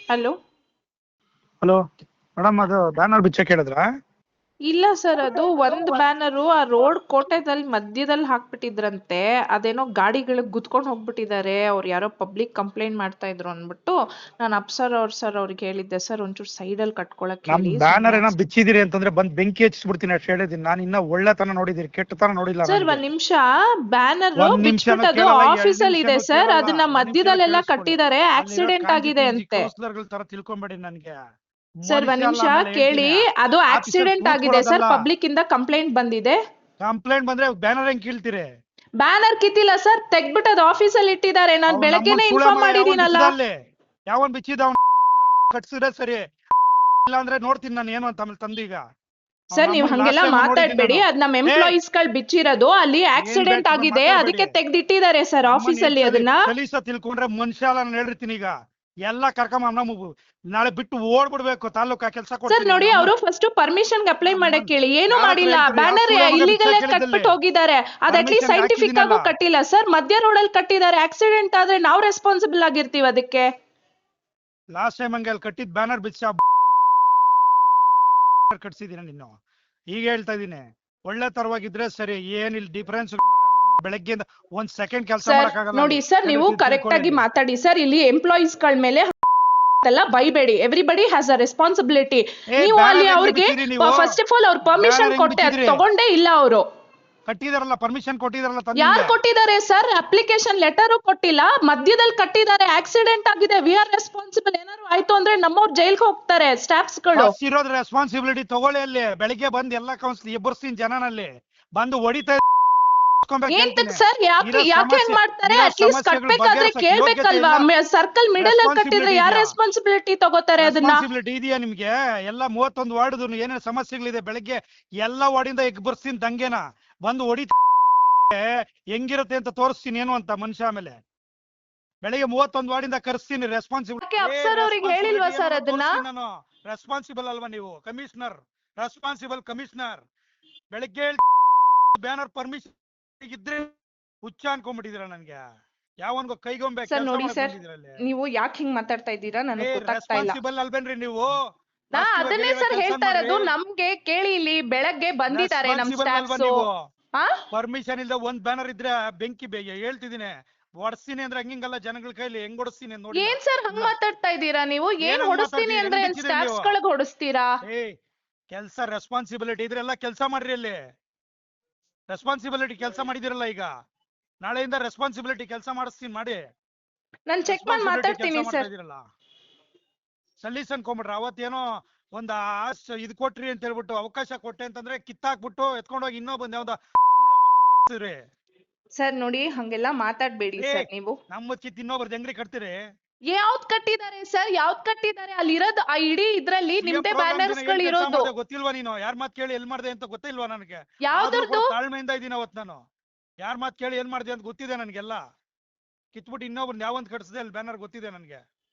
Hello. Hello madam, ಅದು banner ಬಿಚ್ಚಕ್ಕೆ ಹೇಳಿದ್ರಾ? ಇಲ್ಲ sir, ಅದು ಒಂದ್ ಬ್ಯಾನರು ಆ ರೋಡ್ ಕೋಟೆದಲ್ಲಿ ಮಧ್ಯದಲ್ಲಿ ಹಾಕ್ಬಿಟ್ಟಿದ್ರಂತೆ. ಅದೇನೋ ಗಾಡಿಗಳಿಗೆ ಗುದ್ಕೊಂಡು ಹೋಗ್ಬಿಟ್ಟಿದ್ದಾರೆ, ಅವ್ರು ಯಾರೋ ಪಬ್ಲಿಕ್ ಕಂಪ್ಲೇಂಟ್ ಮಾಡ್ತಾ ಇದ್ರು ಅಂದ್ಬಿಟ್ಟು ನಾನು ಅಪ್ಸರ್ ಅವ್ರಿಗೆ ಹೇಳಿದ್ದೆ, ಸರ್ ಒಂಚೂರು ಸೈಡಲ್ಲಿ ಕಟ್ಕೊಳಕ್ ನಮ್ ಹೇಳಿ. ಬ್ಯಾನರ್ ಏನೋ ಬಿಚ್ಚಿದಿರಿ ಅಂತಂದ್ರೆ ಬಂದ್ ಬೆಂಕಿ ಹಚ್ಚಿಸ್ಬಿಡ್ತೀನಿ ಅಷ್ಟು ಹೇಳಿದೀನಿ. ನಾನು ಇನ್ನ ಒಳ್ಳೆತನ ನೋಡಿದಿರಿ, ಕೆಟ್ಟತನ ನೋಡಿಲ್ಲ. ಸರ್ ನನಗೆ ಒಂದ್ ನಿಮಿಷ, ಬ್ಯಾನರ್ ಒಂದ್ ನಿಮಿಷನೂ ಬಿಚ್ಬಿಟ್ಟದು ಕೇಳಲ್ಲ, ಎರಡ್ ಆಫೀಸಲ್ಲಿ ಇದೆ ನಿಮಿಷನೂ ಸರ್, ಕೇಳಲ್ಲ, ಅದನ್ನ ಒಂದ್ ನಿಮಿಷನೂ ಮಧ್ಯದಲ್ಲೆಲ್ಲ ಕೇಳಿಸ್ಕೊಳ್ಳಿ. ಕಟ್ಟಿದ್ದಾರೆ, ಅಲ್ಲಿರೋ ಆಕ್ಸಿಡೆಂಟ್ ಕಾಂಜಿ ಆಗಿದೆ ಪಿಂಜಿ ಅಂತೆ. ಕೌನ್ಸಿಲರ್ಗಳ ತರ ತಿಳ್ಕೊಂಬೇಡಿ. ನನ್ಗೆ ಸರ್ ಒಂದ್ ಮನುಷ್ಯ ಅಲ್ಲ, ನಿಮಿಷ ಆಮೇಲೆ ಕೇಳಿ, ಹೇಳ್ತೀನಿ. ಅದು ಆಫೀಸಲ್ಲಿ ಆಕ್ಸಿಡೆಂಟ್ ಆಗಿದೆ ಸರ್, ಕೂತ್ಕೊಳ್ಳೋದಲ್ಲ. ಪಬ್ಲಿಕ್ ಇಂದ ಕಂಪ್ಲೇಂಟ್ ಬಂದಿದೆ. ಕಂಪ್ಲೇಂಟ್ ಬಂದ್ರೆ ಬ್ಯಾನರ್ ಹೆಂಗ್ ಕೀಳ್ತೀರಿ? ಬ್ಯಾನರ್ ಕಿತ್ತಿಲ್ಲ ಸರ್, ತೆಗ್ಬಿಟ್ಟು ಅದು ಆಫೀಸಲ್ಲಿ ಇಟ್ಟಿದ್ದಾರೆ, ನಾನು ಅವ್ನು ನಮ್ಮನ್ ಬೆಳಗ್ಗೆನೆ ಸುಳೆ ಇನ್ಫಾರ್ಮ್ ಮಗ ಯಾವನ್ ಮಾಡಿದೀನಲ್ಲ. ಬಿಚ್ಚಿದ ಅಲ್ಲಿ, ಯಾವನ್ ಬಿಚ್ಚಿದ ಅವ್ನು ಕಟ್ಸಿದ್ರೆ ಸರಿ, ಇಲ್ಲ ಅಂದ್ರೆ ನೋಡ್ತೀನಿ ನಾನು ಏನು ಅಂತ ಆಮೇಲೆ ತಂದೀಗ. ಸರ್ ನೀವು ಹಂಗೆಲ್ಲ ಮಾತಾಡ್ಬೇಡಿ, ಅದ್ ನಮ್ ಎಂಪ್ಲಾಯೀಸ್ ಗಳು ಬಿಚ್ಚಿರೋದು, ಅಲ್ಲಿ ಆಕ್ಸಿಡೆಂಟ್ ಆಗಿದೆ, ಅದಕ್ಕೆ ತೆಗ್ದಿಟ್ಟಿದ್ದಾರೆ ಸರ್ ಆಫೀಸಲ್ಲಿ ಅದನ್ನ. ಕಲೀಸ ತಿಳ್ಕೊಂಡ್ರೆ ಮನುಷ್ಯ ಅಲ್ಲ, ನಾನು ಹೇಳಿರ್ತೀನಿ. ಈಗ ಎಲ್ಲ ಕರ್ಕೊಂಬ ನಾಳೆ ಬಿಟ್ಟು ಓಡ್ಬಿಡ್ಬೇಕು ತಾಲೂಕಾ ಕೆಲಸ ಸರ್ ಕೊಡ್ತೀನಿ. ನೋಡಿ, ಅವರು ಫಸ್ಟ್ ಪರ್ಮಿಷನ್ ಅಪ್ಲೈ ಮಾಡಕ್ ಹೇಳಿ, ಏನು ಮಾಡಿಲ್ಲ, ಬ್ಯಾನರ್ ಇಲ್ಲಿಗಲ್ ಕಟ್ಬಿಟ್ಟು ಹೋಗಿದ್ದಾರೆ, ಅದ್ ಅಟ್ಲೀಸ್ಟ್ ಸೈಂಟಿಫಿಕ್ ಆಗು ಕಟ್ಟಿಲ್ಲ ಸರ್, ಮಧ್ಯ ರೋಡ್ ಅಲ್ಲಿ ಕಟ್ಟಿದ್ದಾರೆ, ಆಕ್ಸಿಡೆಂಟ್ ಆದ್ರೆ ನಾವು ರೆಸ್ಪಾನ್ಸಿಬಲ್ ಆಗಿರ್ತೀವಿ ಅದಕ್ಕೆ. ಲಾಸ್ಟ್ ಟೈಮ್ ಹಂಗೆ ಅಲ್ಲಿ ಕಟ್ಟಿದ್ ಬ್ಯಾನರ್ ಬಿಚ್ಚ ಕಟ್ಸಿದೀನಿ ನೀನು. ಈಗ ಹೇಳ್ತಾ ಇದೀನಿ, ಒಳ್ಳೆ ತರವಾಗಿದ್ರೆ ಸರಿ, ಏನಿಲ್ಲ ಡಿಫರೆನ್ಸ್. ಬೆಳಗ್ಗೆಯಿಂದ ಒಂದ್ ಸೆಕೆಂಡ್ ಕೆಲಸ ಮಾಡಕ್ಕಾಗಲ್ಲ ನೋಡಿ ಸರ್, ನೀವು ಕರೆಕ್ಟ್ ಆಗಿ ಮಾತಾಡಿ ಸರ್, ಇಲ್ಲಿ ಎಂಪ್ಲಾಯೀಸ್ ಗಳ ಮೇಲೆ ಎಲ್ಲ ಬೈಬೇಡಿ. Everybody has a responsibility. ನೀವು ಅಲ್ಲಿ ಅವ್ರಿಗೆ ಫಸ್ಟ್ ಆಫ್ ಆಲ್ ಅವ್ರ ಪರ್ಮಿಷನ್ ಕೊಟ್ಟೆ ತಗೊಂಡೇ ಇಲ್ಲ ಅವರು. ಕಟ್ಟಿದಾರಲ್ಲ, ಪರ್ಮಿಷನ್ ಕೊಟ್ಟಿದಾರಲ್ಲ. ಯಾರು ಕೊಟ್ಟಿದ್ದಾರೆ ಸರ್? ಅಪ್ಲಿಕೇಶನ್ ಲೆಟರ್ ಕೊಟ್ಟಿಲ್ಲ, ಮಧ್ಯದಲ್ಲಿ ಕಟ್ಟಿದ್ದಾರೆ, ಆಕ್ಸಿಡೆಂಟ್ ಆಗಿದೆ, ವಿ ಆರ್ ರೆಸ್ಪಾನ್ಸಿಬಲ್. ಏನಾದ್ರು ಆಯ್ತು ಅಂದ್ರೆ ನಮ್ಮವ್ರು ಜೈಲ್ಗೆ ಹೋಗ್ತಾರೆ, ಸ್ಟಾಫ್ಸ್ ಗಳು. ಇರೋದ್ ರೆಸ್ಪಾನ್ಸಿಬಿಲಿಟಿ ತಗೊಳ್ಳಿ. ಅಲ್ಲಿ ಬೆಳಿಗ್ಗೆ ಬಂದ್ ಎಲ್ಲಾ ಕೌನ್ಸಿಲ್ ಎಬ್ಬರ್ಸ್ತೀನಿ ಜನನಲ್ಲಿ ಬಂದು ಹೊಡಿತಾ ಸರ್ ಯಾಕೆ ಹೆಂಗ್ ಮಾಡ್ತಾರೆ? ಅಟ್ಲೀಸ್ಟ್ ಕಟ್ಬೇಕಾದ್ರೆ ಕೇಳ್ಬೇಕಲ್ವಾ? ಸರ್ಕಲ್ ಮಿಡಲ್ ಅಲ್ಲಿ ಕಟ್ಟಿದ್ರೆ ಯಾರು ರೆಸ್ಪಾನ್ಸಿಬಿಲಿಟಿ ತಗೋತಾರೆ ಅದನ್ನ? ಇದೆಯಾ ನಿಮ್ಗೆ? ಎಲ್ಲ 31 ವಾರ್ಡ್ ಏನೇನು ಸಮಸ್ಯೆಗಳಿದೆ, ಬೆಳಗ್ಗೆ ಎಲ್ಲಾ ವಾರ್ಡಿಂದ ಎಬ್ಬರ್ಸ್ತೀನಿ ದಂಗೆನ ಬಂದು ಹೊಡಿತಾ ಹೆಂಗಿರುತ್ತೆ ಅಂತ ತೋರಿಸ್ತೀನಿ ಏನು ಅಂತ ಮನುಷ್ಯ. ಆಮೇಲೆ ಬೆಳಿಗ್ಗೆ 31 ವಾರ್ಡಿಂದ ಕರೆಸ್ತೀನಿ. ರೆಸ್ಪಾನ್ಸಿಬಲ್ ಅಲ್ವಾ ನೀವು? Commissioner, responsible commissioner. ಬೆಳಿಗ್ಗೆ ಬ್ಯಾನರ್ ಪರ್ಮಿಷನ್ ಇದ್ರೆ ಹುಚ್ಚ ಅನ್ಕೊಂಡ್ಬಿಟ್ಟಿದೀರ ನನ್ಗೆ. ಯಾವನ್ಗೋ ಕೈಗೊಂಬೆ ನೋಡಿ ಸರ್, ನೀವು ಯಾಕೆ ಹಿಂಗ್ ಮಾತಾಡ್ತಾ ಇದ್ದೀರಾ ನನಗೆ ಗೊತ್ತಾಗ್ತಾ ಇಲ್ಲ. ರೆಸ್ಪಾನ್ಸಿಬಲ್ ಅಲ್ವೇನ್ರಿ ನೀವು? ಅದನ್ನೇ ಸರ್ ಹೇಳ್ತಾ ಇರೋದು, ನಮ್ಗೆ ಕೇಳಿ, ಇಲ್ಲಿ ಬೆಳಗ್ಗೆ ಬಂದಿದ್ದಾರೆ ನಮ್ ಸ್ಟಾಫ್ಸ್. ಪರ್ಮಿಷನ್ ಇಲ್ದ ಒಂದ್ ಬ್ಯಾನರ್ ಇದ್ರೆ ಬೆಂಕಿ ಹೇಳ್ತಿದೀನಿ, ಹೊಡ್ಸ್ತೀನಿ ಅಂದ್ರೆ ಹಂಗಿಂಗಲ್ಲ, ಜನಗಳ ಕೈಲಿ ಹೆಂಗ್ ಹೊಡಿಸ್ತೀನಿ ನೋಡಿ. ಏನ್ ಸರ್ ಹಂಗ್ ಮಾತಾಡ್ತಾ ಇದ್ದೀರಾ ನೀವು? ಏನ್ ಹೊಡಿಸ್ತೀನಿ ಅಂದ್ರೆ ಸ್ಟಾಫ್ಸ್ ಗಳಿಗೆ ಹೊಡಿಸ್ತೀರಾ? ಕೆಲ್ಸ ರೆಸ್ಪಾನ್ಸಿಬಿಲಿಟಿ ಇದ್ರೆಲ್ಲ ಕೆಲ್ಸ ಮಾಡ್ರಿ. ಅಲ್ಲಿ ರೆಸ್ಪಾನ್ಸಿಬಿಲಿಟಿ ಕೆಲಸ ಮಾಡಿದಿರಲ್ಲ, ಈಗ ನಾಳೆಯಿಂದ ರೆಸ್ಪಾನ್ಸಿಬಿಲಿಟಿ ಕೆಲಸ ಮಾಡಿಸ್ತೀನಿ ಮಾಡಿ. ನಾನು ಚೆಕ್ ಮಾಡಿ ಮಾತಾಡ್ತೀನಿ ಸರ್. ಸಲೀಸ್ ಅನ್ಕೊಂಬಿಟ್ರ ಅವತ್ತೇನೋ ಒಂದ್ ಇದು ಕೊಟ್ರಿ ಅಂತ ಹೇಳ್ಬಿಟ್ಟು, ಅವಕಾಶ ಕೊಟ್ಟೆ ಅಂತಂದ್ರೆ ಕಿತ್ತಾಕ್ಬಿಟ್ಟು ಎತ್ಕೊಂಡೋಗಿ ಇನ್ನೊಬ್ಬಂದ್ ಯಾವ್ದ ಕಟ್ಸಿರಿ. ಸರ್ ನೋಡಿ, ಹಂಗೆಲ್ಲ ಮಾತಾಡ್ಬೇಡಿ ಸರ್ ನೀವು. ನಮ್ಮ ಕಿತ್ ಇನ್ನೊಬ್ರದ್ದು ಹೆಂಗ್ರಿ ಕಟ್ತೀರಿ? ಯಾವ್ದ್ ಕಟ್ಟಿದ್ದಾರೆ ಸರ್? ಯಾವ್ದ್ ಕಟ್ಟಿದ್ದಾರೆ? ಅಲ್ಲಿರೋದು ಆ ಇಡೀ ಇದ್ರಲ್ಲಿ ನಿಮ್ದೇ ಬ್ಯಾನರ್ಸ್ ಗಳು ಇರೋದು. ಗೊತ್ತಿಲ್ವಾ ನೀನು? ಯಾರ್ ಮಾತ್ ಕೇಳಿ ಎಲ್ ಮಾಡ್ದೆ ಅಂತ ಗೊತ್ತಿಲ್ವಾ ನನಗೆ? ಯಾವ್ದು ತಾಳ್ಮೆಯಿಂದ ಇದೀನಿ ಅವತ್ ನಾನು. ಯಾರ್ ಮಾತ್ ಕೇಳಿ ಏನ್ ಮಾಡ್ದೆ ಅಂತ ಗೊತ್ತಿದೆ ನನ್ಗೆಲ್ಲ. ಕಿತ್ಬಿಟ್ಟು ಇನ್ನೊಬ್ರು ಯಾವಂತ ಕಟ್ಸಿದೆ ಅಲ್ಲಿ ಬ್ಯಾನರ್ ಗೊತ್ತಿದೆ ನನ್ಗೆ.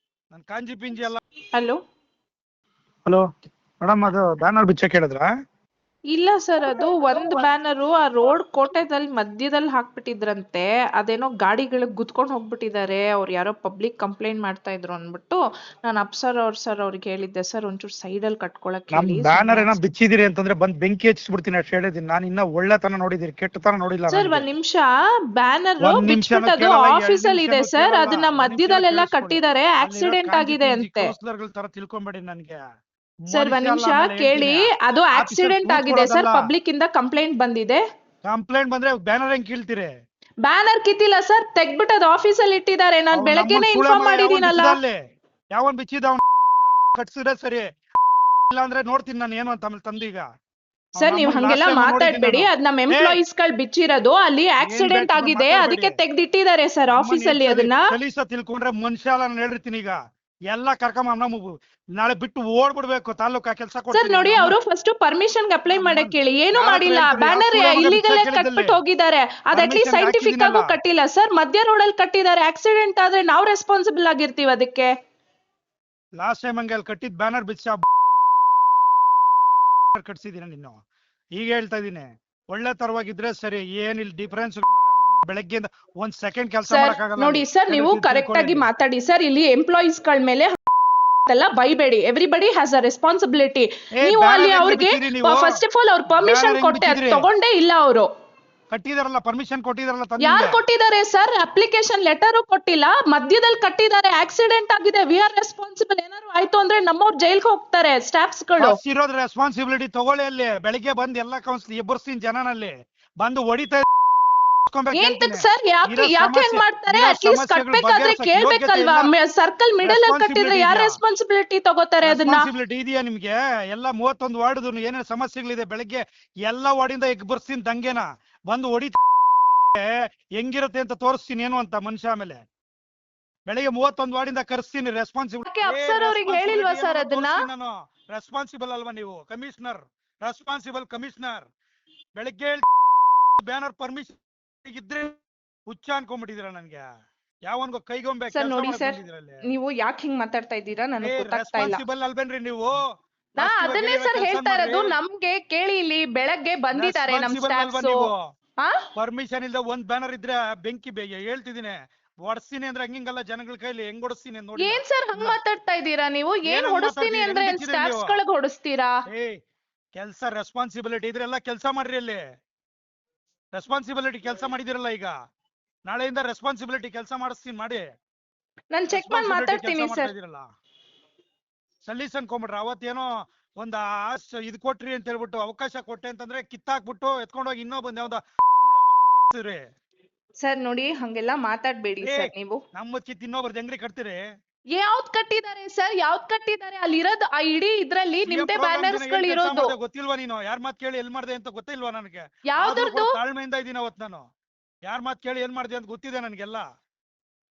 ನನ್ ಕಾಂಜಿ ಪಿಂಜಿ ಎಲ್ಲ. ಹಲೋ ಮೇಡಮ್, ಅದು ಬ್ಯಾನರ್ ಬಿಚ್ಚಕ್ಕೆ ಹೇಳಿದ್ರಾ? ಇಲ್ಲ ಸರ್, ಅದು ಒಂದ್ ಬ್ಯಾನರು ಆ ರೋಡ್ ಕೋಟೆದಲ್ಲಿ ಮಧ್ಯದಲ್ಲಿ ಹಾಕ್ಬಿಟ್ಟಿದ್ರಂತೆ, ಅದೇನೋ ಗಾಡಿಗಳಿಗೆ ಗುದ್ಕೊಂಡು ಹೋಗ್ಬಿಟ್ಟಿದ್ದಾರೆ, ಅವ್ರು ಯಾರೋ ಪಬ್ಲಿಕ್ ಕಂಪ್ಲೇಂಟ್ ಮಾಡ್ತಾ ಇದ್ರು ಅಂದ್ಬಿಟ್ಟು ನಾನು ಅಪ್ಸರ್ ಅವ್ರಿಗೆ ಹೇಳಿದ್ದೆ, ಸರ್ ಒಂಚೂರು ಸೈಡಲ್ಲಿ ಕಟ್ಕೊಳಕ್ ಹೇಳಿ. ಬ್ಯಾನರ್ ಏನೋ ಬಿಚ್ಚಿದಿರಿ ಅಂತಂದ್ರೆ ಬಂದ್ ಬೆಂಕಿ ಹಚ್ಚಿಸ್ಬಿಡ್ತೀನಿ ಅಷ್ಟು ಹೇಳಿದೀನಿ. ನಾನು ಇನ್ನ ಒಳ್ಳೆತನ ನೋಡಿದಿರಿ, ಕೆಟ್ಟತನ ನೋಡಿಲ್ಲ. ಸರ್ ಒಂದ್ ನಿಮಿಷ, ಬ್ಯಾನರ್ ಬಿಚ್ಬಿಟ್ಟದು ಆಫೀಸಲ್ಲಿ ಇದೆ ಸರ್, ಅದನ್ನ ಮಧ್ಯದಲ್ಲೆಲ್ಲ ಕಟ್ಟಿದ್ದಾರೆ, ಆಕ್ಸಿಡೆಂಟ್ ಆಗಿದೆ ಅಂತೆ. ಕೌನ್ಸಿಲರ್ಗಳ ತರ ತಿಳ್ಕೊಂಬೇಡಿ ನನ್ಗೆ. ಸರ್ ಒಂದ್ ನಿಮಿಷ ಕೇಳಿ, ಅದು ಆಕ್ಸಿಡೆಂಟ್ ಆಗಿದೆ ಸರ್, ಪಬ್ಲಿಕ್ ಇಂದ ಕಂಪ್ಲೇಂಟ್ ಬಂದಿದೆ. ಕಂಪ್ಲೇಂಟ್ ಬಂದ್ರೆ ಬ್ಯಾನರ್ ಹೆಂಗ್ ಕೀಳ್ತೀರಿ? ಬ್ಯಾನರ್ ಕಿತ್ತಿಲ್ಲ ಸರ್, ತೆಗ್ಬಿಟ್ಟು ಅದು ಆಫೀಸಲ್ಲಿ ಇಟ್ಟಿದ್ದಾರೆ, ನಾನು ಬೆಳಗ್ಗೆನೆ ಇನ್ಫಾರ್ಮ್ ಮಾಡಿದೀನಲ್ಲ. ಯಾವನ್ ಬಿಚ್ಚಿದ ಕಟ್ಸಿದ್ರೆ ಸರಿ, ಇಲ್ಲ ಅಂದ್ರೆ ನೋಡ್ತೀನಿ ನಾನು ಏನು ಅಂತ ಆಮೇಲೆ ತಂದೀಗ. ಸರ್ ನೀವು ಹಂಗೆಲ್ಲ ಮಾತಾಡ್ಬೇಡಿ, ಅದ್ ನಮ್ ಎಂಪ್ಲಾಯೀಸ್ ಗಳು ಬಿಚ್ಚಿರೋದು, ಅಲ್ಲಿ ಆಕ್ಸಿಡೆಂಟ್ ಆಗಿದೆ, ಅದಕ್ಕೆ ತೆಗ್ದಿಟ್ಟಿದ್ದಾರೆ ಸರ್ ಆಫೀಸಲ್ಲಿ ಅದನ್ನ. ಕಲೀಸ ತಿಳ್ಕೊಂಡ್ರೆ ಮನುಷ್ಯ ಅಲ್ಲ, ನಾನು ಹೇಳಿರ್ತೀನಿ. ಈಗ ಎಲ್ಲ ಕರ್ಕೊಂಬ ನಾಳೆ ಬಿಟ್ಟು ಓಡ್ಬಿಡ್ಬೇಕು ತಾಲೂಕಾ ಕೆಲಸ ಕೊಡ್ತೀನಿ. ಸರ್ ನೋಡಿ, ಅವರು ಫಸ್ಟ್ ಪರ್ಮಿಷನ್ ಅಪ್ಲೈ ಮಾಡಕ್ ಹೇಳಿ, ಏನು ಮಾಡಿಲ್ಲ, ಬ್ಯಾನರ್ ಇಲ್ಲಿಗಲ್ ಕಟ್ಬಿಟ್ಟು ಹೋಗಿದ್ದಾರೆ, ಅದ್ ಅಟ್ಲೀಸ್ಟ್ ಸೈಂಟಿಫಿಕ್ ಆಗು ಕಟ್ಟಿಲ್ಲ ಸರ್, ಮಧ್ಯ ರೋಡ್ ಅಲ್ಲಿ ಕಟ್ಟಿದ್ದಾರೆ, ಆಕ್ಸಿಡೆಂಟ್ ಆದ್ರೆ ನಾವು ರೆಸ್ಪಾನ್ಸಿಬಲ್ ಆಗಿರ್ತೀವಿ ಅದಕ್ಕೆ. ಲಾಸ್ಟ್ ಟೈಮ್ ಹಂಗೆ ಅಲ್ಲಿ ಕಟ್ಟಿದ್ ಬ್ಯಾನರ್ ಬಿಚ್ಚ ಕಟ್ಸಿದೀನಿ ನೀನು. ಈಗ ಹೇಳ್ತಾ ಇದೀನಿ, ಒಳ್ಳೆ ತರವಾಗಿದ್ರೆ ಸರಿ, ಏನಿಲ್ಲ ಡಿಫರೆನ್ಸ್. ಬೆಳಗ್ಗೆಯಿಂದ ಒಂದ್ ಸೆಕೆಂಡ್ ಕೆಲಸ ಮಾಡಕ್ಕಾಗಲ್ಲ. ನೋಡಿ ಸರ್, ನೀವು ಕರೆಕ್ಟ್ ಆಗಿ ಮಾತಾಡಿ ಸರ್, ಇಲ್ಲಿ ಎಂಪ್ಲಾಯೀಸ್ ಗಳ ಮೇಲೆ ಎಲ್ಲ ಬೈಬೇಡಿ. Everybody has a responsibility. ನೀವು banner ಅಲ್ಲಿ ಹೆಂಗ್ ಅವ್ರಿಗೆ ಬಿಚ್ಚಿದ್ರಿ ನೀವು? ಫಸ್ಟ್ ಆಫ್ ಆಲ್ ಅವ್ರ ಪರ್ಮಿಷನ್ banner ಹೆಂಗ್ ಕೊಟ್ಟೆ, ಅದ್ ಬಿಚ್ಚಿದ್ರಿ? ತಗೊಂಡೇ ಇಲ್ಲ ಅವರು. ಕಟ್ಟಿದಾರಲ್ಲ, ಪರ್ಮಿಷನ್ ಕೊಟ್ಟಿದಾರಲ್ಲ ಯಾರು ತಂದೆ. ಕೊಟ್ಟಿದ್ದಾರೆ ಸರ್? ಅಪ್ಲಿಕೇಶನ್ ಲೆಟರ್ ಕೊಟ್ಟಿಲ್ಲ, ಮಧ್ಯದಲ್ಲಿ ಕಟ್ಟಿದ್ದಾರೆ. ಆಕ್ಸಿಡೆಂಟ್ ಆಗಿದೆ, ವಿ ಆರ್ ರೆಸ್ಪಾನ್ಸಿಬಲ್. ಏನಾದ್ರು ಆಯ್ತು ಅಂದ್ರೆ ನಮ್ಮವ್ರು ಜೈಲ್ಗೆ ಹೋಗ್ತಾರೆ ಸ್ಟಾಫ್ಸ್ ಗಳು. ಬಸ್ ಇರೋದ್ ರೆಸ್ಪಾನ್ಸಿಬಿಲಿಟಿ ತಗೊಳ್ಳಿ. ಅಲ್ಲಿ ಬೆಳಿಗ್ಗೆ ಬಂದ್ ಎಲ್ಲ ಕೌನ್ಸಿಲ್ ಎಬ್ಬರ್ಸ್ತೀನಿ ಜನನಲ್ಲಿ ಬಂದು ಹೊಡಿತಾ ಏಂತಕ್ ಸರ್? ಯಾಕೆ ಹಂಗ್ ಮಾಡ್ತಾರೆ? ಅಟ್ಲೀಸ್ಟ್ ಕಟ್ಬೇಕಾದ್ರೆ ಕೇಳ್ಬೇಕಲ್ವಾ? ಸರ್ಕಲ್ ಮಿಡಲ್ ಅಲ್ಲಿ ಕಟ್ಟಿದ್ರೆ ಯಾರ್ ರೆಸ್ಪಾನ್ಸಿಬಿಲಿಟಿ ತಗೋತಾರೆ ಅದನ್ನ? ರೆಸ್ಪಾನ್ಸಿಬಿಲಿಟಿ ಇದೆಯಾ ನಿಮ್ಗೆ? ಎಲ್ಲ 31 ವಾರ್ಡ್ ಏನೇನು ಸಮಸ್ಯೆಗಳಿದೆ, ಬೆಳಗ್ಗೆ ಎಲ್ಲ ವಾರ್ಡಿಂದ ಎಬ್ಬರ್ಸ್ತೀನಿ ದಂಗೆನ ಬಂದು ಹೊಡಿತಾ ಹೆಂಗಿರುತ್ತೆ ಅಂತ ತೋರಿಸ್ತೀನಿ ಏನು ಅಂತ ಮನುಷ್ಯ. ಆಮೇಲೆ ಬೆಳಿಗ್ಗೆ 31 ವಾರ್ಡಿಂದ ಕರೆಸ್ತೀನಿ. ಯಾಕೆ ಅಫ್ಸರ್ ಅವ್ರಿಗೆ ಹೇಳಿಲ್ವಾ ಸರ್ ಅದನ್ನ? ನಾನು ರೆಸ್ಪಾನ್ಸಿಬಲ್ ಅಲ್ವಾ ನೀವು? Commissioner, responsible commissioner. ಬೆಳಗ್ಗೆ ಬ್ಯಾನರ್ ಪರ್ಮಿಷನ್ ಇದ್ರೆ ಹುಚ್ಚ ಅನ್ಕೊಂಡ್ಬಿಟ್ಟಿದೀರ ನನ್ಗೆ. ಯಾವನ್ಗೋ ಕೈಗೊಂಬೆ ಸರ್ ನೋಡಿ ಸರ್, ನೀವು ಯಾಕೆ ಹಿಂಗ್ ಮಾತಾಡ್ತಾ ಇದ್ದೀರಾ ನನಗೆ ಗೊತ್ತಾಗ್ತಾ ಇಲ್ಲ. ರೆಸ್ಪಾನ್ಸಿಬಲ್ ಅಲ್ವೇನ್ರಿ ನೀವು? ನಾ ಅದನ್ನೇ ಸರ್ ಹೇಳ್ತಾ ಇರೋದು. ನಮ್ಗೆ ಕೇಳಿ, ಇಲ್ಲಿ ಬೆಳಗ್ಗೆ ಬಂದಿದ್ದಾರೆ ನಮ್ ಸ್ಟಾಫ್ಸ್. ಪರ್ಮಿಷನ್ ಇಲ್ದ ಒಂದ್ ಬ್ಯಾನರ್ ಇದ್ರೆ ಬೆಂಕಿ ಹೇಳ್ತಿದೀನಿ ಹೊಡ್ಸ್ತೀನಿ ಅಂದ್ರೆ ಹಂಗಿಂಗಲ್ಲ, ಜನಗಳ ಕೈಲಿ ಹೆಂಗ್ ಹೊಡಿಸ್ತೀನಿ ನೋಡಿ. ಏನ್ ಸರ್ ಹಂಗ್ ಮಾತಾಡ್ತಾ ಇದ್ದೀರಾ ನೀವು? ಏನ್ ಹೊಡಿಸ್ತೀನಿ ಅಂದ್ರೆ ಸ್ಟಾಫ್ಸ್ ಗಳಿಗೆ ಹೊಡಿಸ್ತೀರಾ? ಕೆಲ್ಸ ರೆಸ್ಪಾನ್ಸಿಬಿಲಿಟಿ ಇದ್ರೆಲ್ಲ ಕೆಲ್ಸ ಮಾಡ್ರಿ. ಅಲ್ಲಿ ರೆಸ್ಪಾನ್ಸಿಬಿಲಿಟಿ ಕೆಲಸ ಮಾಡಿದಿರಲ್ಲ, ಈಗ ನಾಳೆಯಿಂದ ರೆಸ್ಪಾನ್ಸಿಬಿಲಿಟಿ ಕೆಲಸ ಮಾಡಿಸ್ತೀನಿ ಮಾಡಿ. ನಾನು ಚೆಕ್ ಮಾಡಿ ಮಾತಾಡ್ತೀನಿ ಸರ್. ಸಲೀಸ್ ಅನ್ಕೊಂಡ್ಬಿಟ್ರ ಅವತ್ತೇನೋ ಒಂದ್ ಇದ್ ಕೊಟ್ರಿ ಅಂತ ಹೇಳ್ಬಿಟ್ಟು, ಅವಕಾಶ ಕೊಟ್ಟೆ ಅಂತಂದ್ರೆ ಕಿತ್ತಾಕ್ಬಿಟ್ಟು ಎತ್ಕೊಂಡೋಗಿ ಇನ್ನೊಬ್ಬಂದ್ ಯಾವ್ದ ಕಟ್ಸಿದ್ರಿ. ಸರ್ ನೋಡಿ, ಹಂಗೆಲ್ಲ ಮಾತಾಡ್ಬೇಡಿ ಸರ್ ನೀವು. ನಮ್ಮದ್ ಕಿತ್ ಇನ್ನೊಬ್ರದ್ ಹೆಂಗ್ರಿ ಕಟ್ತೀರಿ? ಯಾವ್ದ್ ಕಟ್ಟಿದ್ದಾರೆ ಸರ್? ಯಾವ್ದ್ ಕಟ್ಟಿದ್ದಾರೆ? ಅಲ್ಲಿ ಇರೋದು ಆ ಇಡೀ ಇದ್ರಲ್ಲಿ ನಿಮ್ದೇ ಬ್ಯಾನರ್ಸ್ ಗಳು ಇರೋದು. ಗೊತ್ತಿಲ್ವಾ ನೀನು? ಯಾರ್ ಮಾತ್ ಕೇಳಿ ಎಲ್ ಮಾಡ್ದೆ ಅಂತ ಗೊತ್ತಿಲ್ವಾ ನನಗೆ? ಯಾವ್ದ್ರದ್ದು? ತಾಳ್ಮೆಯಿಂದ ಇದೀನಿ ಅವತ್ ನಾನು. ಯಾರ್ ಮಾತ್ ಕೇಳಿ ಏನ್ ಮಾಡ್ದೆ ಅಂತ ಗೊತ್ತಿದೆ ನನ್ಗೆಲ್ಲ.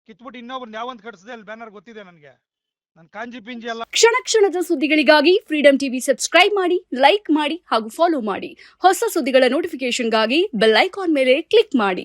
ಕಿತ್ಬಿಟ್ಟು ಇನ್ನೊಬ್ರನ್ನ ಯಾವಂತ ಕಟ್ಸಿದೆ ಅಲ್ಲಿ ಬ್ಯಾನರ್ ಗೊತ್ತಿದೆ ನನ್ಗೆ. ನನ್ ಕಾಂಜಿ ಪಿಂಜಿ ಎಲ್ಲ. ಕ್ಷಣ ಕ್ಷಣದ ಸುದ್ದಿಗಳಿಗಾಗಿ ಫ್ರೀಡಂ ಟಿವಿ ಸಬ್ಸ್ಕ್ರೈಬ್ ಮಾಡಿ, ಲೈಕ್ ಮಾಡಿ ಹಾಗೂ ಫಾಲೋ ಮಾಡಿ. ಹೊಸ ಸುದ್ದಿಗಳ ನೋಟಿಫಿಕೇಶನ್ಗಾಗಿ ಬೆಲ್ ಐಕಾನ್ ಮೇಲೆ ಕ್ಲಿಕ್ ಮಾಡಿ.